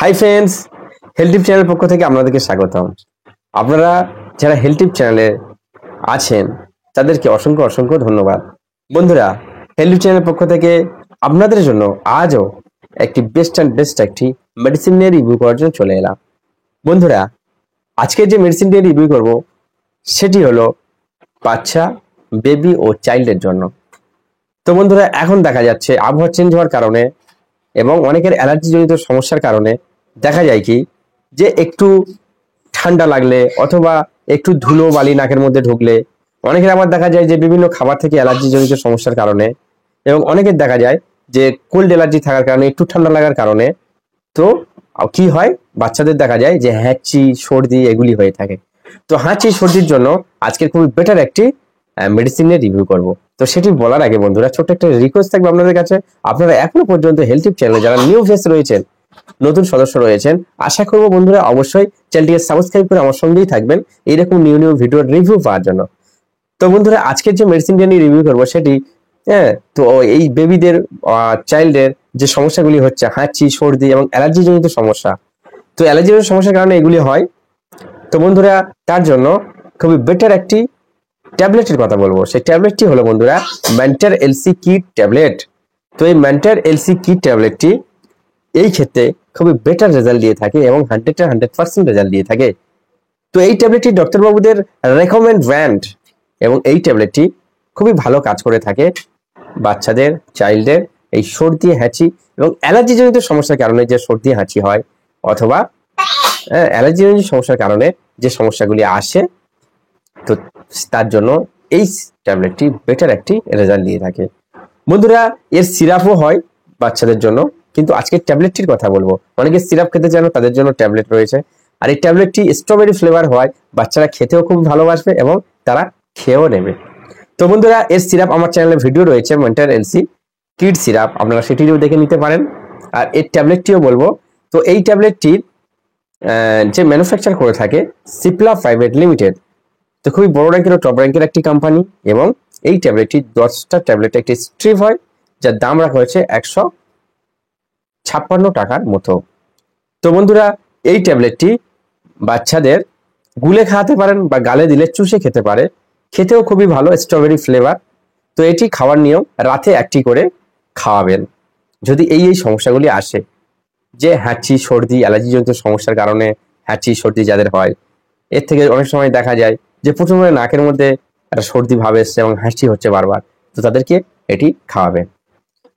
Hi friends, health টিপ চ্যানেলের পক্ষ থেকে আপনাদেরকে স্বাগতম। আপনারা যারা হেলথ টিপ চ্যানেলে আছেন তাদেরকে অসংখ্য অসংখ্য ধন্যবাদ। বন্ধুরা, হেলথ টিপ চ্যানেলের পক্ষ থেকে আপনাদের জন্য আজও একটি বেস্ট একটি মেডিসিন নিয়ে রিভিউ করার জন্য চলে এলাম। বন্ধুরা, আজকে যে মেডিসিন নিয়ে রিভিউ করব সেটি হলো বাচ্চা, বেবি ও চাইল্ডের জন্য। তো বন্ধুরা, এখন দেখা যাচ্ছে আবহাওয়া চেঞ্জ হওয়ার কারণে এবং অনেকের অ্যালার্জি জনিত সমস্যার কারণে দেখা যায় কি যে একটু ঠান্ডা লাগলে অথবা একটু ধুলো বালি নাকের মধ্যে ঢুকলে, অনেকের আবার দেখা যায় যে বিভিন্ন খাবার থেকে অ্যালার্জি জনিত সমস্যার কারণে, এবং অনেকের দেখা যায় যে কোল্ড অ্যালার্জি থাকার কারণে, একটু ঠান্ডা লাগার কারণে, তো কি হয় বাচ্চাদের দেখা যায় যে হাঁচি সর্দি এগুলি হয়ে থাকে। তো হাঁচি সর্দির জন্য আজকে খুবই বেটার একটি মেডিসিনের রিভিউ করব। তো সেটি বলার আগে বন্ধুরা, ছোট্ট একটা রিকোয়েস্ট থাকবে আপনাদের কাছে। আপনারা এখনো পর্যন্ত হেলথ টিপ চ্যানেলে যারা নিউ ফেস রয়েছেন, নতুন সদস্য রয়েছেন, আশা করবো বন্ধুরা অবশ্যই চ্যানেলটিকে সাবস্ক্রাইব করে আমার সঙ্গেই থাকবেন এইরকম নিউ ভিডিওর রিভিউ পাওয়ার জন্য। তো বন্ধুরা, আজকের যে মেডিসিনটা নিয়ে রিভিউ করবো সেটি তো এই বেবিদের চাইল্ডের যে সমস্যাগুলি হচ্ছে হাঁচি সর্দি এবং অ্যালার্জি জনিত সমস্যা, তো অ্যালার্জি জনিত সমস্যার কারণে এগুলি হয়। তো বন্ধুরা, তার জন্য খুবই বেটার একটি ট্যাবলেটের কথা বলবো। সেই ট্যাবলেটটি হলো বন্ধুরা মেন্টার এলসি কিট ট্যাবলেট। তো এই মেন্টার এলসি কিট ট্যাবলেটটি এই ক্ষেত্রে খুবই বেটার রেজাল্ট দিয়ে থাকে এবং 100% রেজাল্ট দিয়ে থাকে। তো এই ট্যাবলেটটি ডক্টরবাবুদের রেকমেন্ড ব্র্যান্ড এবং এই ট্যাবলেটটি খুবই ভালো কাজ করে থাকে বাচ্চাদের, চাইল্ডের এই সর্দি হাঁচি এবং অ্যালার্জি জনিত সমস্যার কারণে যে সর্দি হাঁচি হয় অথবা অ্যালার্জি জনিত সমস্যার কারণে যে সমস্যাগুলি আসে, তো তার জন্য এই ট্যাবলেটটি বেটার একটি রেজাল্ট দিয়ে থাকে। বন্ধুরা, এর সিরাপও হয় বাচ্চাদের জন্য, কিন্তু আজকে ট্যাবলেটটির কথা বলবো। অনেকে সিরাপ খেতে চান, তাদের জন্য ট্যাবলেট রয়েছে। আর এই ট্যাবলেটটি স্ট্রবেরি ফ্লেভার হয়, বাচ্চারা খেতেও খুব ভালোবাসবে এবং তারা খেয়েও নেবে। তো বন্ধুরা, এর সিরাপ আমার চ্যানেলে ভিডিও রয়েছে, মেন্টার এলসি কিড সিরাপ, আপনারা সেটিও দেখে নিতে পারেন। আর এর ট্যাবলেটটিও বলবো। তো এই ট্যাবলেটটির যে ম্যানুফ্যাকচার করে থাকে সিপলা প্রাইভেট লিমিটেড। তো খুবই বড় র্যাঙ্কের ও টপ র্যাঙ্কের একটি কোম্পানি, এবং এই ট্যাবলেটটি 10টা ট্যাবলেট একটি স্ট্রিপ হয়, যার দাম রাখা হয়েছে 156 টাকার মতো। তো বন্ধুরা, এই ট্যাবলেটটি বাচ্চাদের গুলে খাওয়াতে পারেন বা গালে দিলে চুষে খেতে পারে, খেতেও খুবই ভালো, স্ট্রবেরি ফ্লেভার। তো এটি খাওয়ার নিয়ম, রাতে একটি করে খাওয়াবেন যদি এই সমস্যাগুলি আসে, যে হাঁচি সর্দি অ্যালার্জি জনিত সমস্যার কারণে হাঁচি সর্দি যাদের হয়, এর থেকে অনেক সময় দেখা যায় যে প্রচুর নাকের মধ্যে একটা সর্দি ভাব এসছে এবং হাঁচি হচ্ছে বারবার, তো তাদেরকে এটি খাওয়াবেন।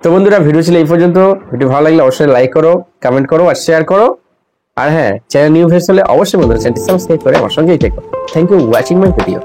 তো বন্ধুরা, ভিডিও ছিল এই পর্যন্ত। ভিডিও ভালো লাগলে অবশ্যই লাইক করো, কমেন্ট করো আর শেয়ার করো। আর হ্যাঁ, চ্যানেল নিউ ফেস হলে অবশ্যই বন্ধুরা চ্যানেলটি সাবস্ক্রাইব করে আমার সঙ্গেই থেকো। Thank you watching my video.